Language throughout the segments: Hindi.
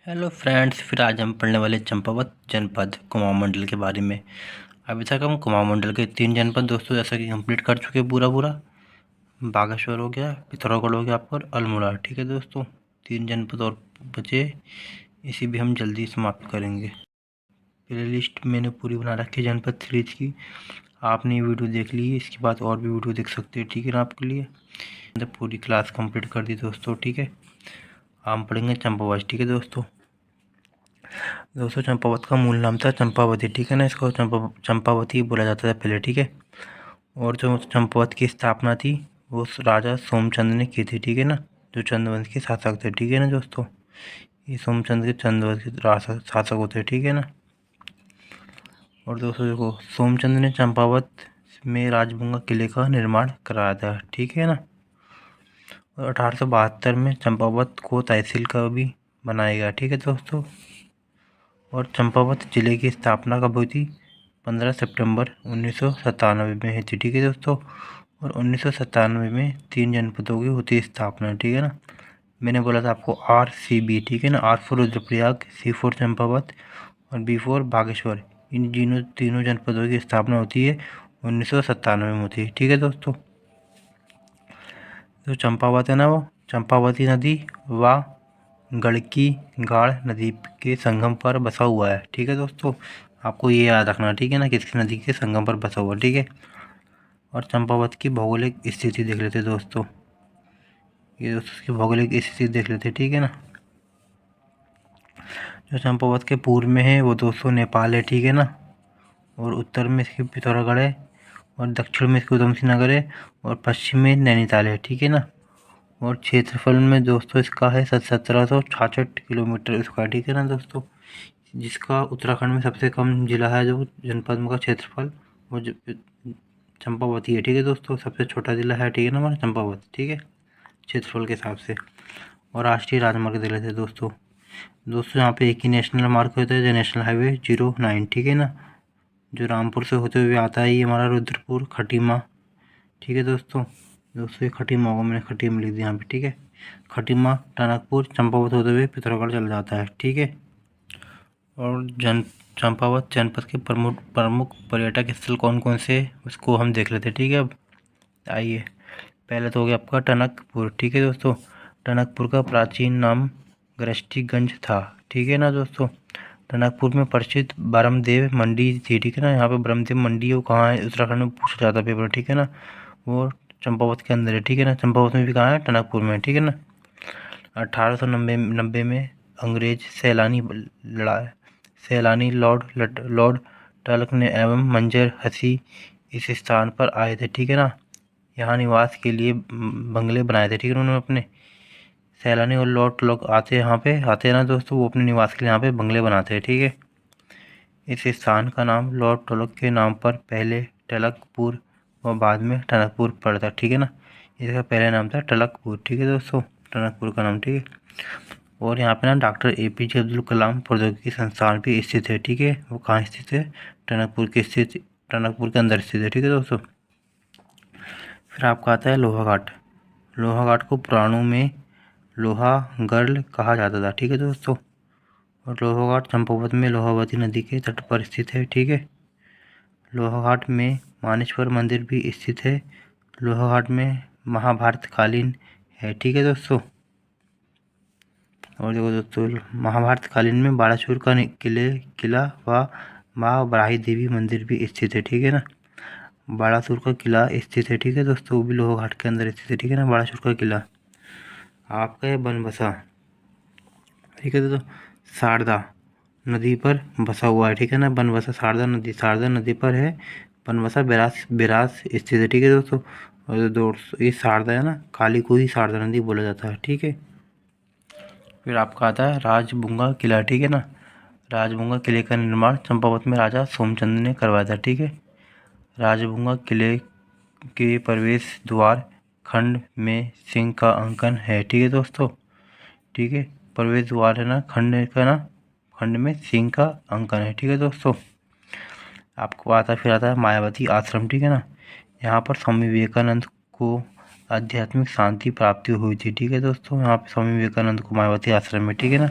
हेलो फ्रेंड्स, फिर आज हम पढ़ने वाले चंपावत जनपद कुमाऊं मंडल के बारे में। अभी तक हम कुमाऊं मंडल के 3 जनपद दोस्तों जैसा कि कंप्लीट कर चुके हैं पूरा बागेश्वर हो गया, पिथौरागढ़ हो गया आपका और अल्मोड़ा। ठीक है दोस्तों, 3 जनपद और बचे, इसी भी हम जल्दी समाप्त करेंगे। प्ले लिस्ट मैंने पूरी बना रखी है जनपद सीरीज की, आपने ये वीडियो देख ली है, इसके बाद और भी वीडियो देख सकते हैं। ठीक है ना, आपके लिए पूरी क्लास कंप्लीट कर दी दोस्तों। ठीक है, हम पढ़ेंगे चंपावत। ठीक है दोस्तों, चंपावत का मूल नाम था चंपावती। ठीक है ना, इसको चंपावती बोला जाता था पहले। ठीक है, और जो चंपावत की स्थापना थी वो राजा सोमचंद ने की थी। ठीक है ना, जो चंद्रवंश के शासक थे। ठीक है ना दोस्तों, ये सोमचंद के चंद्रवंश के शासक होते। ठीक है ना, और दोस्तों देखो, सोमचंद ने चंपावत में राजबुंगा किले का निर्माण कराया था। ठीक है ना, और 1872 में चंपावत को तहसील का भी बनाया गया। ठीक है दोस्तों, और चंपावत जिले की स्थापना कब हुई थी? 15 सितंबर 1997 में हुई थी। ठीक है दोस्तों, और 1997 में 3 जनपदों की होती स्थापना। ठीक है ना, मैंने बोला था आपको RCB। ठीक है ना, R for Rudraprayag, C for Champawat और B फॉर बागेश्वर। इन तीनों जनपदों की स्थापना होती है 1997 में होती है। ठीक है दोस्तों, जो चंपावत है ना, वो चंपावती नदी व गड़की गाड़ नदी के संगम पर बसा हुआ है। ठीक है दोस्तों, आपको ये याद रखना। ठीक है ना, किसकी नदी के संगम पर बसा हुआ। ठीक है, और चंपावत की भौगोलिक स्थिति देख लेते दोस्तों। ये दोस्तों इसकी भौगोलिक स्थिति देख लेते। ठीक है ना, जो चंपावत के पूर्व में है वो दोस्तों नेपाल है। ठीक है ना, और उत्तर में इसकी पिथौरागढ़ है, और दक्षिण में इसकी उधम सिंह नगर है, और पश्चिम में नैनीताल है। ठीक है ना, और क्षेत्रफल में दोस्तों इसका है 1766 किलोमीटर स्क्वायर। ठीक है ना दोस्तों, जिसका उत्तराखंड में सबसे कम जिला है जो जनपद का क्षेत्रफल वो चंपावती है। ठीक है दोस्तों, सबसे छोटा जिला है। ठीक है ना, हमारा चंपावत। ठीक है, क्षेत्रफल के हिसाब से। और राष्ट्रीय राजमार्ग दे लेते हैं दोस्तों। यहाँ पे एक ही नेशनल मार्ग होता है, जो नेशनल हाईवे 09। ठीक है ना, जो रामपुर से होते हुए आता है, ये हमारा रुद्रपुर खटीमा। ठीक है दोस्तों, ये खटीमा होगा, मैंने खटीमा लिख दिया यहाँ पे। ठीक है, खटीमा टनकपुर चंपावत होते हुए पिथौरागढ़ चल जाता है। ठीक है, और चंपावत जनपद के प्रमुख पर्यटक स्थल कौन कौन से उसको हम देख लेते हैं। ठीक है, अब आइए, पहले तो हो गया आपका टनकपुर। ठीक है दोस्तों, टनकपुर का प्राचीन नाम गृष्टिगंज था। ठीक है ना दोस्तों, टनकपुर में प्रसिद्ध ब्रह्मदेव मंडी थी। ठीक है ना, यहाँ पे ब्रह्मदेव मंडी वो कहाँ है? उत्तराखंड में पूछा जाता है पेपर। ठीक है ना, वो चंपावत के अंदर है। ठीक है ना, चंपावत में भी कहाँ है? टनकपुर में। ठीक है ना, 1890 में अंग्रेज सैलानी लॉर्ड टल्क ने एवं मंजर हसी इस स्थान पर आए थे। ठीक है ना, यहाँ निवास के लिए बंगले बनाए थे। ठीक है, उन्होंने अपने सैलानी और लॉर्ड टल्क यहाँ पे आते हैं ना दोस्तों, वो अपने निवास के लिए यहाँ पे बंगले बनाते हैं। ठीक है, इस स्थान का नाम लॉर्ड टल्क के नाम पर पहले टलकपुर और बाद में टनकपुर पड़ता। ठीक है ना, इसका पहले नाम था टलकपुर। ठीक है दोस्तों, टनकपुर का नाम। ठीक है, और यहाँ पे ना डॉक्टर APJ अब्दुल कलाम प्रौद्योगिकी संस्थान भी स्थित है। ठीक है, वो कहाँ स्थित है? टनकपुर के अंदर स्थित है। ठीक है दोस्तों, फिर आपका आता है लोहाघाट। लोहाघाट को पुराणों में लोहागर्ल कहा जाता था। ठीक है दोस्तों, और लोहाघाट चंपावत में लोहावती नदी के तट पर स्थित है। ठीक है, लोहाघाट में मानेश्वर मंदिर भी स्थित है। लोहाघाट में महाभारत कालीन है। ठीक है दोस्तों, और देखो दोस्तों, महाभारत कालीन में बालासुर का किला व माँ बराही देवी मंदिर भी स्थित है। ठीक है ना, बालासुर का किला स्थित है। ठीक है दोस्तों, वो भी लोहाघाट के अंदर स्थित है। ठीक है ना, बालासुर का किला आपका है बनबसा। ठीक है दोस्तों, शारदा नदी पर बसा हुआ है। ठीक है ना, बनबसा शारदा नदी पर है। बनबसा बेरास स्थित है। ठीक है दोस्तों, और दोस्तों ये शारदा है ना, काली को ही शारदा नदी बोला जाता है। ठीक है, फिर आपका आता है राजबुंगा किला। ठीक है ना, राजबुंगा किले का निर्माण चंपावत में राजा सोमचंद ने करवाया था। ठीक है, राजबुंगा किले के प्रवेश द्वार खंड में सिंह का अंकन है। ठीक है दोस्तों, ठीक है, प्रवेश द्वार है ना, खंड में सिंह का अंकन है। ठीक है दोस्तों, आपको फिर आता है मायावती आश्रम। ठीक है ना, यहाँ पर स्वामी विवेकानंद को आध्यात्मिक शांति प्राप्ति हुई थी। ठीक है दोस्तों, यहाँ पे स्वामी विवेकानंद को मायावती आश्रम में। ठीक है ना,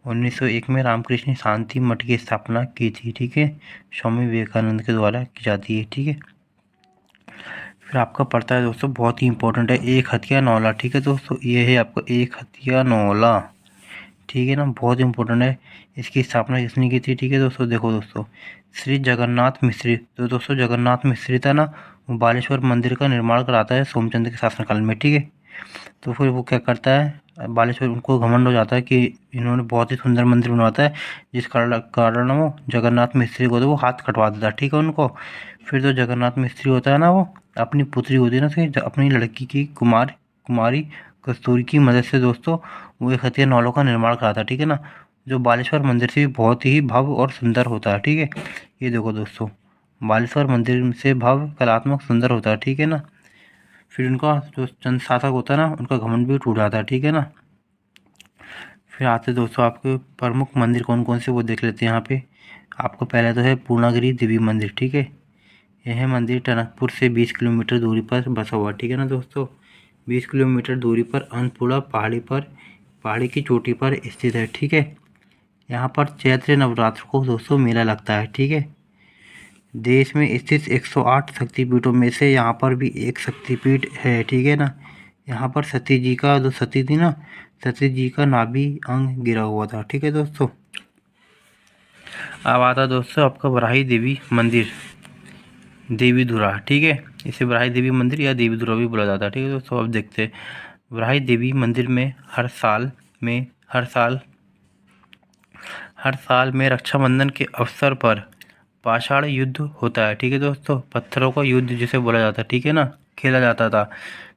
1901 में रामकृष्ण शांति मठ की स्थापना की थी, ठीक है, स्वामी विवेकानंद के द्वारा की जाती है, ठीक है। फिर आपका पड़ता है दोस्तों, बहुत ही इंपॉर्टेंट है, एक हथिया नौला, ठीक है दोस्तों, ये है आपका एक हथिया नौला, ठीक है ना, बहुत इंपॉर्टेंट है। इसकी स्थापना किसने की थी, ठीक है दोस्तों। देखो दोस्तों, श्री जगन्नाथ मिश्री, तो दोस्तों जगन्नाथ मिश्री था ना, वो बालेश्वर मंदिर का निर्माण कराता है सोमचंद्र के शासनकाल में, ठीक है। तो फिर वो क्या करता है, बालेश्वर, उनको घमंड हो जाता है कि इन्होंने बहुत ही सुंदर मंदिर बनवाता है, जिस कारण वो जगन्नाथ मिस्त्री को तो वो हाथ कटवा देता है, ठीक है उनको। फिर तो जगन्नाथ मिस्त्री होता है ना, वो अपनी पुत्री होती है ना उसकी, अपनी लड़की की कुमारी कस्तूरी की मदद से दोस्तों वो एक हथिया नौलों का निर्माण कराता है, ठीक है ना, जो बालेश्वर मंदिर से भी बहुत ही भव्य और सुंदर होता है, ठीक है। ये देखो दोस्तों, बालेश्वर मंदिर से भव्य, कलात्मक, सुंदर होता है, ठीक है ना। फिर उनका जो चंद शासक होता है ना, उनका घमंड भी टूट जाता है, ठीक है ना। फिर आते दोस्तों आपके प्रमुख मंदिर कौन कौन से वो देख लेते हैं यहाँ पे। आपको पहले तो है पूर्णागिरि देवी मंदिर, ठीक है। यह मंदिर टनकपुर से 20 किलोमीटर दूरी पर बसा हुआ, ठीक है ना दोस्तों। 20 किलोमीटर दूरी पर अन्नपूर्णा पहाड़ी की चोटी पर स्थित है, ठीक है। यहाँ पर चैत्र नवरात्र को दोस्तों मेला लगता है, ठीक है। देश में स्थित 108 शक्तिपीठों में से यहाँ पर भी एक शक्तिपीठ है, ठीक है ना। यहाँ पर सती जी का, जो सती थी ना, सती जी का नाभि अंग गिरा हुआ था, ठीक है दोस्तों। अब आता दोस्तों आपका वराही देवी मंदिर, देवीधुरा, ठीक है। इसे वराही देवी मंदिर या देवीधुरा भी बोला जाता है, ठीक है दोस्तों। अब देखते हैं वराही देवी मंदिर में हर साल में रक्षाबंधन के अवसर पर पाषाण युद्ध होता है, ठीक है दोस्तों। पत्थरों का युद्ध जिसे बोला जाता है, ठीक है ना, खेला जाता था,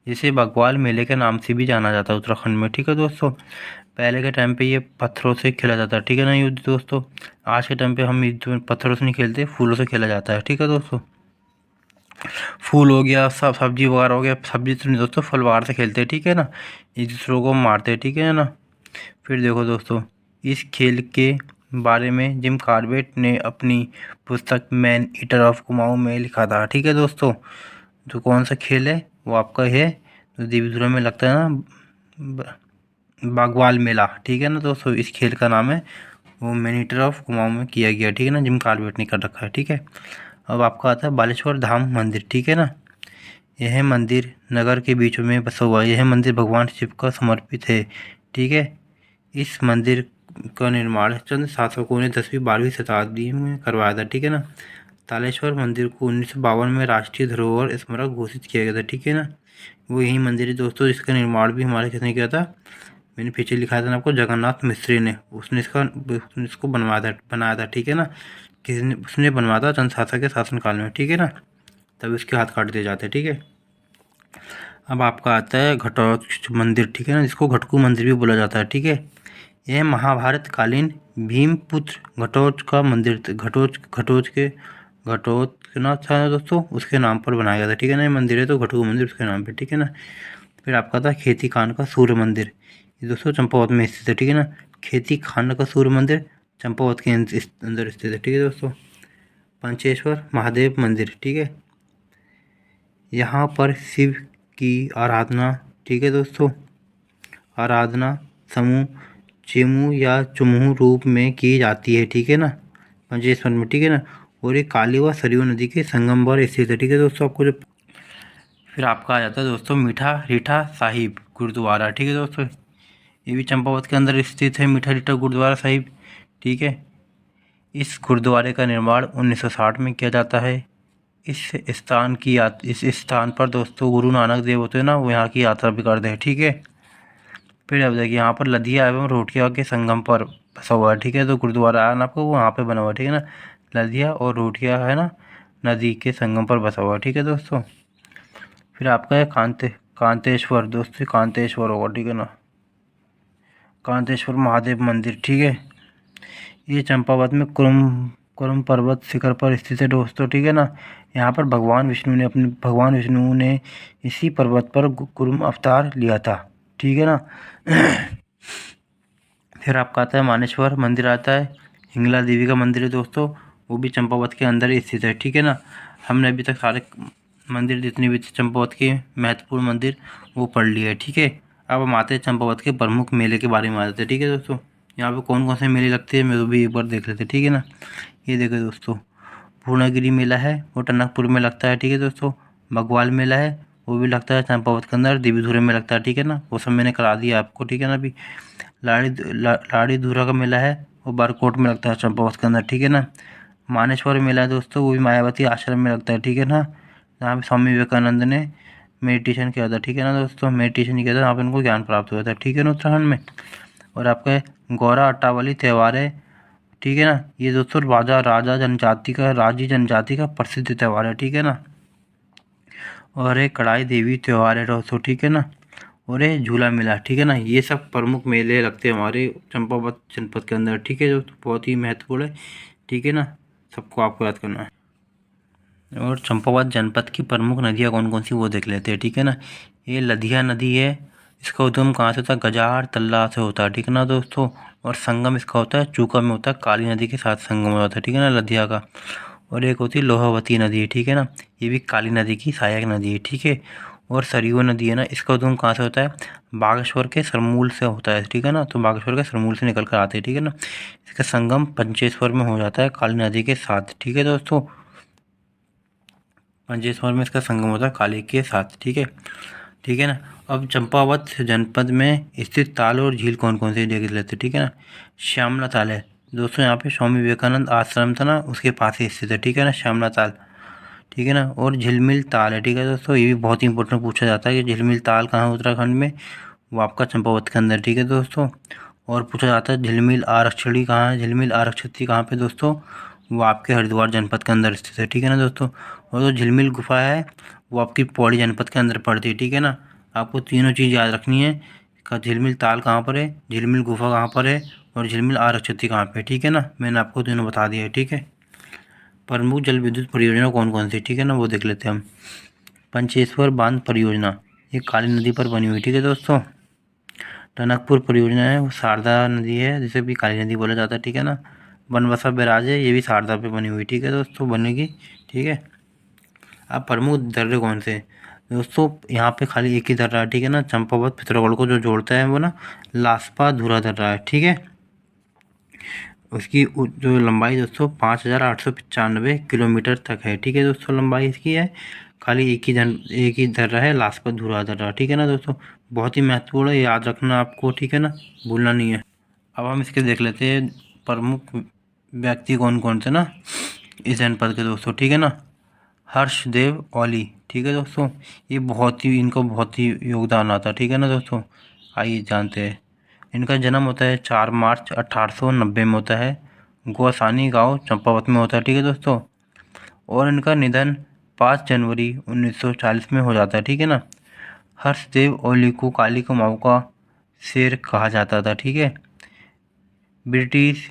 जिसे बग्वाल मेले के नाम से भी जाना जाता है उत्तराखंड में, ठीक है दोस्तों। पहले के टाइम पे ये पत्थरों से खेला जाता है, ठीक है ना, युद्ध दोस्तों। आज के टाइम पे हम युद्ध में पत्थरों से नहीं खेलते, फूलों से खेला जाता है, ठीक है दोस्तों। फूल हो गया, सब सब्जी वगैरह हो गया, सब्जी तो नहीं दोस्तों, फल वगैरह से खेलते हैं, ठीक है ना, एक दूसरों को मारते हैं, ठीक है ना। फिर देखो दोस्तों, इस खेल के बारे में जिम कॉर्बेट ने अपनी पुस्तक मैन ईटर ऑफ कुमाऊं में लिखा था, ठीक है दोस्तों। जो कौन सा खेल है वो आपका है, जो देवीधुरा में लगता है ना, बागवाल मेला, ठीक है ना दोस्तों, इस खेल का नाम है, वो मैन ईटर ऑफ कुमाऊं में किया गया, ठीक है ना, जिम कॉर्बेट ने कर रखा है, ठीक है। अब आपका आता है बालेश्वर धाम मंदिर, ठीक है ना। यह मंदिर नगर के बीच में बसा हुआ है, यह मंदिर भगवान शिव का समर्पित है, ठीक है। इस मंदिर का निर्माण चंद शासकों ने 10वीं-12वीं शताब्दी में करवाया था, ठीक है ना। तालेश्वर मंदिर को 1952 में राष्ट्रीय धरोहर स्मारक घोषित किया गया था, ठीक है ना। वो यही मंदिर है दोस्तों, जिसका निर्माण भी हमारे किसने किया था, मैंने पीछे लिखा था ना आपको, जगन्नाथ मिस्त्री ने, उसने इसको बनाया था, ठीक है ना। किसने, उसने बनवाया था चंद शासक के शासनकाल में, ठीक है ना, तब इसके हाथ काट दिए जाते हैं, ठीक है। अब आपका आता है घटोत्कच मंदिर, ठीक है ना, जिसको घटकू मंदिर भी बोला जाता है, ठीक है। यह महाभारत कालीन भीमपुत्र घटोत्कच का मंदिर, घटोत्कचनाथ था दोस्तों, उसके नाम पर बनाया गया था, ठीक है ना। ये मंदिर है तो घटकू मंदिर उसके नाम पे, ठीक है ना। फिर आपका था खेती खान का सूर्य मंदिर, ये दोस्तों चंपावत में स्थित है, ठीक है ना। खेती खान का सूर्य मंदिर चंपावत के अंदर स्थित है, ठीक है दोस्तों। पंचेश्वर महादेव मंदिर, ठीक है, यहाँ पर शिव की आराधना, ठीक है दोस्तों, आराधना समूह चेमू या चुमू रूप में की जाती है, ठीक है ना, पंचेश्वर में, ठीक है ना। और ये काली व सरयू नदी के संगम पर स्थित है, ठीक है दोस्तों। आपको जो फिर आपका आ जाता है दोस्तों मीठा रीठा साहिब गुरुद्वारा, ठीक है दोस्तों, ये भी चंपावत के अंदर स्थित है, मीठा रीठा गुरुद्वारा साहिब, ठीक है। इस गुरुद्वारे का निर्माण 1960 में किया जाता है। इस स्थान पर दोस्तों गुरु नानक देव होते हैं ना, वो यहाँ की यात्रा भी करते हैं, ठीक है। फिर अब देखिए यहाँ पर लदिया एवं रोटिया के संगम पर बसा हुआ है, ठीक है, तो गुरुद्वारा है ना आपको, वो वहाँ पे बना हुआ है, ठीक है ना। लदिया और रोटिया है ना, नदी के संगम पर बसा हुआ है, ठीक है दोस्तों। फिर आपका है कांतेश्वर दोस्तों, कांतेश्वर होगा, ठीक है ना, कांतेश्वर महादेव मंदिर, ठीक है। ये चंपावत में कुरुम पर्वत शिखर पर स्थित है दोस्तों, ठीक है ना। यहाँ पर भगवान विष्णु ने इसी पर्वत पर कुरुम अवतार लिया था, ठीक है ना। फिर आपका आता है मानेश्वर मंदिर आता है, हिंगला देवी का मंदिर है दोस्तों, वो भी चंपावत के अंदर ही स्थित है, ठीक है ना। हमने अभी तक सारे मंदिर जितने भी थे चंपावत के महत्वपूर्ण मंदिर वो पढ़ लिए है, ठीक है। अब हम आते हैं चंपावत के प्रमुख मेले के बारे में आ जाते हैं, ठीक है दोस्तों। यहाँ पे कौन कौन से मेले लगते हैं मैं तो भी एक बार देख लेते, ठीक है ना। ये देखो दोस्तों, पूर्णागिरि मेला है वो टनकपुर में लगता है, ठीक है दोस्तों। बग्वाल मेला है वो भी लगता है चंपावत के अंदर, देवीधुरे में लगता है, ठीक है ना। वो सब मैंने करा दिया आपको, ठीक है ना। अभी लाड़ी धुरा का मेला है वो बारकोट में लगता है चंपावत के अंदर, ठीक है ना। मानेश्वर मेला है दोस्तों, वो भी मायावती आश्रम में लगता है, ठीक है ना। जहाँ पे स्वामी विवेकानंद ने मेडिटेशन किया था, ठीक है ना दोस्तों। मेडिटेशन किया था वहाँ पे उनको ज्ञान प्राप्त हुआ था, ठीक है ना, उत्तराखंड में। और आपका गौरा अट्टावली त्यौहार है, ठीक है ना। ये दोस्तों राजी जनजाति का प्रसिद्ध त्यौहार है, ठीक है ना। और एक कड़ाई देवी त्यौहार है दोस्तों, ठीक है ना। और ये झूला मेला, ठीक है ना। ये सब प्रमुख मेले लगते हैं हमारे चंपावत जनपद के अंदर, ठीक है दोस्तों। बहुत ही महत्वपूर्ण है, ठीक है ना। सबको आपको याद करना है। और चंपावत जनपद की प्रमुख नदियाँ कौन कौन सी वो देख लेते हैं, ठीक है ना। ये लधिया नदी है, इसका उद्गम कहाँ से होता है, गजार तल्ला से होता है, ठीक है ना दोस्तों। और संगम इसका होता है चूका में होता है, काली नदी के साथ संगम हो जाता है, ठीक है ना, लधिया का। और एक होती है लोहावती नदी है, ठीक है ना। ये भी काली नदी की सहायक नदी है, ठीक है। और सरयू नदी है ना, इसका उद्गम कहाँ से होता है, बागेश्वर के सरमूल से होता है, ठीक है ना। तो बागेश्वर के सरमूल से निकल कर आते हैं, ठीक है ना। इसका संगम पंचेश्वर में हो जाता है काली नदी के साथ, ठीक है दोस्तों। पंचेश्वर में इसका संगम होता है काली के साथ, ठीक है, ठीक है ना। अब चंपावत जनपद में स्थित ताल और झील कौन कौन से देख लेते हैं, ठीक है ना। श्यामला ताल है दोस्तों, यहाँ पे स्वामी विवेकानंद आश्रम था ना उसके पास ही स्थित है, ठीक है ना, श्यामला ताल, ठीक है ना। और झिलमिल ताल है, ठीक है दोस्तों। ये भी बहुत ही इंपॉर्टेंट पूछा जाता है कि झिलमिल ताल कहाँ है उत्तराखंड में, वो आपका चंपावत के अंदर, ठीक है दोस्तों। और पूछा जाता है झिलमिल आरक्षणी कहाँ है, झिलमिल आरक्षित कहाँ पे दोस्तों, वो आपके हरिद्वार जनपद के अंदर स्थित है, ठीक है ना दोस्तों। और जो झिलमिल गुफा है वो आपकी पौड़ी जनपद के अंदर पड़ती है, ठीक है ना। आपको तीनों चीज़ याद रखनी है का झिलमिल ताल कहाँ पर है, झिलमिल गुफा कहाँ पर है, और झिलमिल आरक्षित कहाँ पे, ठीक है ना। मैंने आपको तीनों बता दिया है, ठीक है। प्रमुख जल विद्युत परियोजना कौन कौन सी, ठीक है ना, वो देख लेते हैं हम। पंचेश्वर बांध परियोजना, ये काली नदी पर बनी हुई, ठीक है दोस्तों। टनकपुर परियोजना है वो शारदा नदी है जिसे भी काली नदी बोला जाता है, ठीक है ना। बनबसा बैराज है ये भी शारदा पे बनी हुई, ठीक है दोस्तों, बनेगी, ठीक है। अब प्रमुख दर्रे कौन से दोस्तों, यहाँ पे खाली एक ही दर्रा है, ठीक है ना। चंपावत पिथौरागढ़ को जो जोड़ता है वो ना लासपा धुरा दर्रा है, ठीक है। उसकी जो लंबाई दोस्तों 5,895 किलोमीटर तक है, ठीक है दोस्तों, लंबाई इसकी है। खाली एक ही दर्रा है लासपत धुरा दर्रा, ठीक है ना दोस्तों। बहुत ही महत्वपूर्ण है, याद रखना आपको, ठीक है ना, भूलना नहीं है। अब हम इसके देख लेते हैं प्रमुख व्यक्ति कौन कौन थे ना इस जनपद के दोस्तों, ठीक है ना। हर्षदेव औली, ठीक है दोस्तों, ये इनको बहुत ही योगदान आता है, ठीक है ना दोस्तों। आइए जानते हैं। इनका जन्म होता है 4 मार्च 1890 में होता है, गोसानी गांव चंपावत में होता है, ठीक है दोस्तों। और इनका निधन 5 जनवरी 1940 में हो जाता है, ठीक है ना। हर्षदेव ओली को काली कुमाऊं का शेर कहा जाता था, ठीक है। ब्रिटिश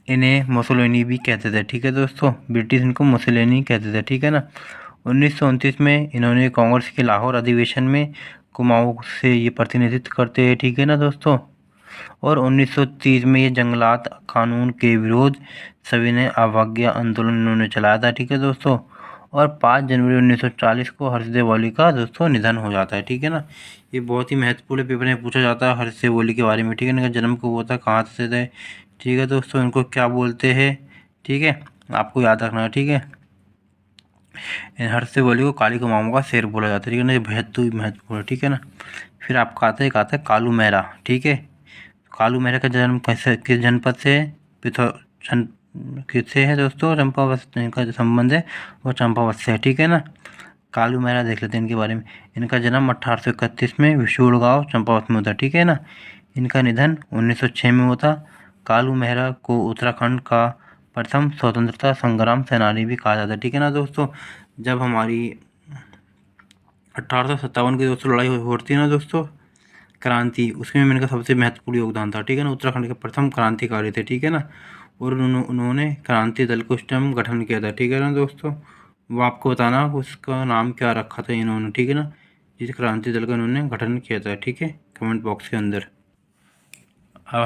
इन्हें मुसोलिनी भी कहते थे, ठीक है दोस्तों, ब्रिटिश इनको मुसोलिनी कहते थे, ठीक है ना। 1929 में इन्होंने कांग्रेस के लाहौर अधिवेशन में कुमाऊं से ये प्रतिनिधित्व करते हैं, ठीक है ना दोस्तों। और 1930 में ये जंगलात कानून के विरोध सविनय अवज्ञा आंदोलन इन्होंने चलाया था, ठीक है दोस्तों। और 5 जनवरी 1940 को हर्षदेव ओली का दोस्तों निधन हो जाता है, ठीक है ना। ये बहुत ही महत्वपूर्ण पेपर में पूछा जाता है हर्षदेव ओली के बारे में, ठीक है। इनका जन्म कब हुआ था, कहाँ से थे, ठीक है दोस्तों, इनको क्या बोलते हैं, ठीक है, आपको याद रखना है, ठीक है। हर्षदेव ओली को काली कुमाऊं का शेर बोला जाता है, ठीक है ना। ये बेहद महत्वपूर्ण, ठीक है ना। फिर आपका आता है कालू मेहरा, ठीक है। कालू मेहरा का जन्म कैसे किस जनपद से किससे है दोस्तों, चंपावत का जो संबंध है वो चंपावत से है, ठीक है ना। कालू मेहरा देख लेते हैं इनके बारे में। इनका जन्म 1831 में विशुड़ गाँव चंपावत में होता, ठीक है ना। इनका निधन 1906 में होता। कालू मेहरा को उत्तराखंड का प्रथम स्वतंत्रता संग्राम सेनानी भी कहा जाता है, ठीक है ना दोस्तों। जब हमारी 1857 की दोस्तों लड़ाई होती है ना दोस्तों, क्रांति, उसमें इनका सबसे महत्वपूर्ण योगदान था, ठीक है ना। उत्तराखंड के प्रथम क्रांतिकारी थे, ठीक है ना। और उन्होंने क्रांति दल को उस टाइम गठन किया था, ठीक है ना दोस्तों। वो आपको बताना उसका नाम क्या रखा था इन्होंने, ठीक है ना, जिस क्रांति दल का इन्होंने गठन किया था, ठीक है, कमेंट बॉक्स के अंदर। अब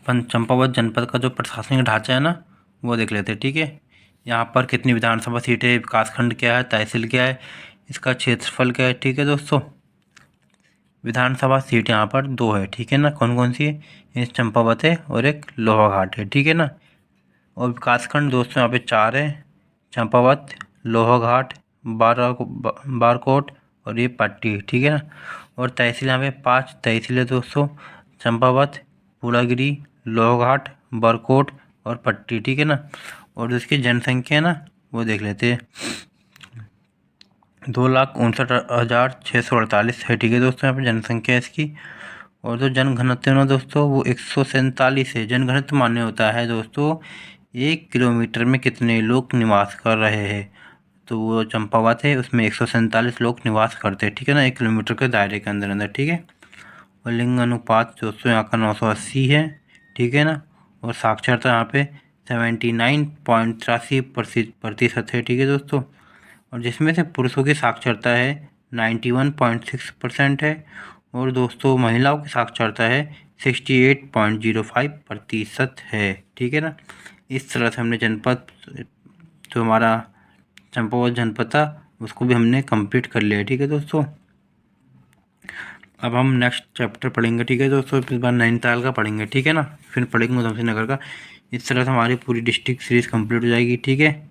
हम चंपावत जनपद का जो प्रशासनिक ढांचा है ना वो देख लेते हैं, ठीक है। यहाँ पर कितनी विधानसभा सीटें, विकासखंड क्या है, तहसील क्या है, इसका क्षेत्रफल क्या है, ठीक है दोस्तों। विधानसभा सीट यहाँ पर 2 है, ठीक है ना। कौन कौन सी है? एक चंपावत है और एक लोहाघाट है, ठीक है ना। और विकासखंड दोस्तों यहाँ पे 4 है, चंपावत, लोहाघाट, बारकोट और ये पट्टी, ठीक है ना। और तहसील यहाँ पे 5 तहसील है दोस्तों, चंपावत, पूलागिरी, लोहाघाट, बारकोट और पट्टी, ठीक है ना। और जिसकी जनसंख्या है ना वो देख लेते हैं, 2,59,648 है, ठीक है दोस्तों। यहाँ पे जनसंख्या है इसकी। और जो जनघनत्व है ना दोस्तों वो 147 है। जनघनत्व मान्य होता है दोस्तों 1 किलोमीटर में कितने लोग निवास कर रहे हैं। तो वो चंपावत है उसमें 147 लोग निवास करते हैं, ठीक है ना, 1 किलोमीटर के दायरे के अंदर, ठीक है। और लिंग अनुपात दोस्तों यहाँ का 980 है, ठीक है ना। और साक्षरता यहाँ पे 79.83% है, ठीक है दोस्तों। और जिसमें से पुरुषों की साक्षरता है 91.6% है और दोस्तों महिलाओं की साक्षरता है 68.05% है, ठीक है ना। इस तरह से हमने जनपद, जो हमारा चंपावत जनपद था उसको भी हमने कंप्लीट कर लिया, ठीक है दोस्तों। अब हम नेक्स्ट चैप्टर पढ़ेंगे, ठीक है दोस्तों। इस बार नैनीताल का पढ़ेंगे, ठीक है ना, फिर पढ़ेंगे उधमसिंह नगर का। इस तरह से हमारी पूरी डिस्ट्रिक्ट सीरीज़ कंप्लीट हो जाएगी, ठीक है।